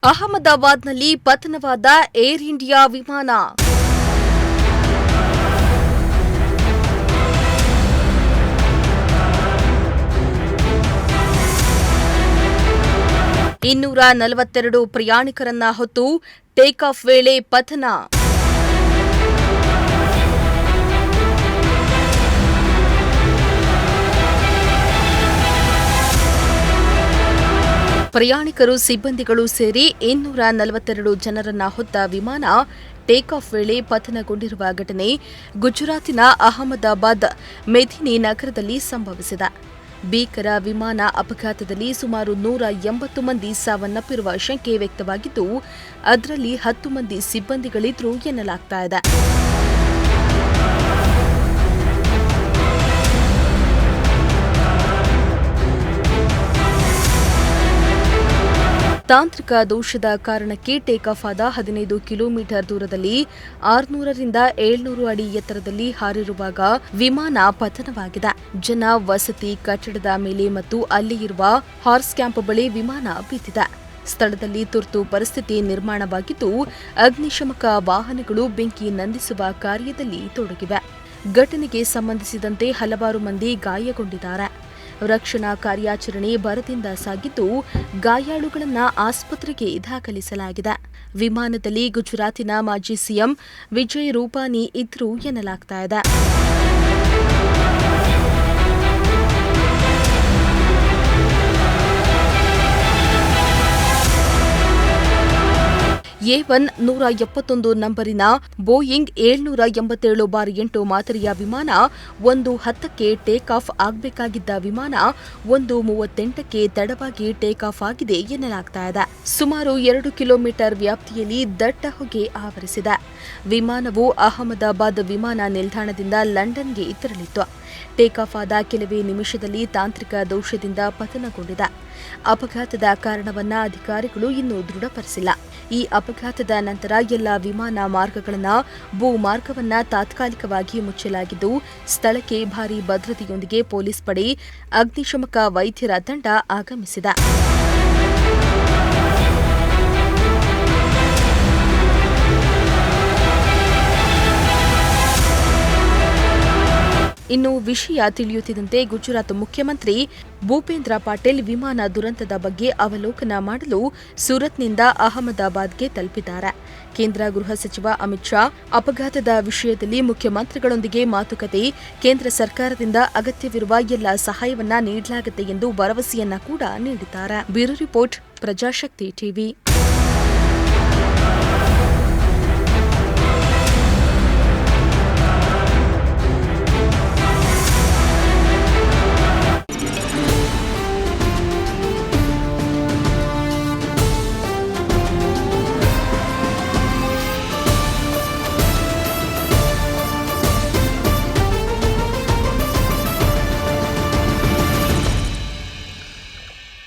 ಅಹಮದಾಬಾದ್ನಲ್ಲಿ ಪತನವಾದ air India ವಿಮಾನ. ಇನ್ನೂರ 42 ಪ್ರಯಾಣಿಕರನ್ನ ಹೊತ್ತು ಟೇಕ್ ಆಫ್ ವೇಳೆ ಪತನ. ಪ್ರಯಾಣಿಕರು ಸಿಬ್ಬಂದಿಗಳು ಸೇರಿ 242 ಜನರನ್ನ ಹೊತ್ತ ವಿಮಾನ ಟೇಕ್ ಆಫ್ ವೇಳೆ ಪತನಗೊಂಡಿರುವ ಘಟನೆ ಗುಜರಾತಿನ ಅಹಮದಾಬಾದ್ ಮೆದಿನಿ ನಗರದಲ್ಲಿ ಸಂಭವಿಸಿದೆ. ಭೀಕರ ವಿಮಾನ ಅಪಘಾತದಲ್ಲಿ ಸುಮಾರು 180 ಮಂದಿ ಸಾವನ್ನಪ್ಪಿರುವ ಶಂಕೆ ವ್ಯಕ್ತವಾಗಿದ್ದು, ಅದರಲ್ಲಿ 10 ಮಂದಿ ಸಿಬ್ಬಂದಿಗಳಿದ್ರು ಎನ್ನಲಾಗ್ತಾ ಇದೆ. ತಾಂತ್ರಿಕ ದೋಷದ ಕಾರಣಕ್ಕೆ ಟೇಕ್ ಆಫ್ ಆದ 15 ಕಿಲೋಮೀಟರ್ ದೂರದಲ್ಲಿ 600ರಿಂದ 700 ಅಡಿ ಎತ್ತರದಲ್ಲಿ ಹಾರಿರುವಾಗ ವಿಮಾನ ಪತನವಾಗಿದೆ. ಜನ ವಸತಿ ಕಟ್ಟಡದ ಮೇಲೆ ಮತ್ತು ಅಲ್ಲಿ ಇರುವ ಹಾರ್ಸ್ ಕ್ಯಾಂಪ್ ಬಳಿ ವಿಮಾನ ಬಿದ್ದಿದೆ. ಸ್ಥಳದಲ್ಲಿ ತುರ್ತು ಪರಿಸ್ಥಿತಿ ನಿರ್ಮಾಣವಾಗಿದ್ದು, ಅಗ್ನಿಶಮಕ ವಾಹನಗಳು ಬೆಂಕಿ ನಂದಿಸುವ ಕಾರ್ಯದಲ್ಲಿ ತೊಡಗಿವೆ. ಘಟನೆಗೆ ಸಂಬಂಧಿಸಿದಂತೆ ಹಲವಾರು ಮಂದಿ ಗಾಯಗೊಂಡಿದ್ದಾರೆ. ರಕ್ಷಣಾ ಕಾರ್ಯಾಚರಣೆ ಭರದಿಂದ ಸಾಗಿದ್ದು, ಗಾಯಾಳುಗಳನ್ನು ಆಸ್ಪತ್ರೆಗೆ ದಾಖಲಿಸಲಾಗಿದೆ. ವಿಮಾನದಲ್ಲಿ ಗುಜರಾತಿನ ಮಾಜಿ ಸಿಎಂ ವಿಜಯ್ ರೂಪಾನಿ ಇದ್ರು ಎನ್ನಲಾಗ್ತಾ ಇದೆ. A1 171 ನಂಬರಿನ ಬೋಯಿಂಗ್ 787-8 ಮಾದರಿಯ ವಿಮಾನ 1:10ಕ್ಕೆ ಟೇಕ್ ಆಫ್ ಆಗಬೇಕಾಗಿದ್ದ ವಿಮಾನ 1:38ಕ್ಕೆ ತಡವಾಗಿ ಟೇಕ್ ಆಫ್ ಆಗಿದೆ ಎನ್ನಲಾಗ್ತಾ ಇದೆ. ಸುಮಾರು 2 ಕಿಲೋಮೀಟರ್ ವ್ಯಾಪ್ತಿಯಲ್ಲಿ ದಟ್ಟ ಹೊಗೆ ಆವರಿಸಿದೆ. ವಿಮಾನವು ಅಹಮದಾಬಾದ್ ವಿಮಾನ ನಿಲ್ದಾಣದಿಂದ ಲಂಡನ್ಗೆ ತೆರಳಿತ್ತು. ಟೇಕ್ ಆಫ್ ಆದ ಕೆಲವೇ ನಿಮಿಷದಲ್ಲಿ ತಾಂತ್ರಿಕ ದೋಷದಿಂದ ಪತನಗೊಂಡಿದೆ. ಅಪಘಾತದ ಕಾರಣವನ್ನ ಅಧಿಕಾರಿಗಳು ಇನ್ನೂ ದೃಢಪಡಿಸಿಲ್ಲ. ಈ ಅಪಘಾತದ ನಂತರ ಎಲ್ಲ ವಿಮಾನ ಮಾರ್ಗಗಳನ್ನು ಭೂಮಾರ್ಗವನ್ನ ತಾತ್ಕಾಲಿಕವಾಗಿ ಮುಚ್ಚಲಾಗಿದ್ದು, ಸ್ಥಳಕ್ಕೆ ಭಾರೀ ಭದ್ರತೆಯೊಂದಿಗೆ ಪೊಲೀಸ್ ಪಡೆ, ಅಗ್ನಿಶಮಕ ವೈದ್ಯರ ತಂಡ ಆಗಮಿಸಿದೆ. ಇನ್ನು ವಿಷಯ ತಿಳಿಯುತ್ತಿದ್ದಂತೆ ಗುಜರಾತ್ ಮುಖ್ಯಮಂತ್ರಿ ಭೂಪೇಂದ್ರ ಪಾಟೀಲ್ ವಿಮಾನ ದುರಂತದ ಬಗ್ಗೆ ಅವಲೋಕನ ಮಾಡಲು ಸೂರತ್ನಿಂದ ಅಹಮದಾಬಾದ್ಗೆ ತಲುಪಿದ್ದಾರೆ. ಕೇಂದ್ರ ಗೃಹ ಸಚಿವ ಅಮಿತ್ ಶಾ ಅಪಘಾತದ ವಿಷಯದಲ್ಲಿ ಮುಖ್ಯಮಂತ್ರಿಗಳೊಂದಿಗೆ ಮಾತುಕತೆ, ಕೇಂದ್ರ ಸರ್ಕಾರದಿಂದ ಅಗತ್ಯವಿರುವ ಎಲ್ಲ ಸಹಾಯವನ್ನ ನೀಡಲಾಗುತ್ತೆ ಎಂದು ಭರವಸೆಯನ್ನ ಕೂಡ ನೀಡಿದ್ದಾರೆ. Bureau report, Prajashakti TV.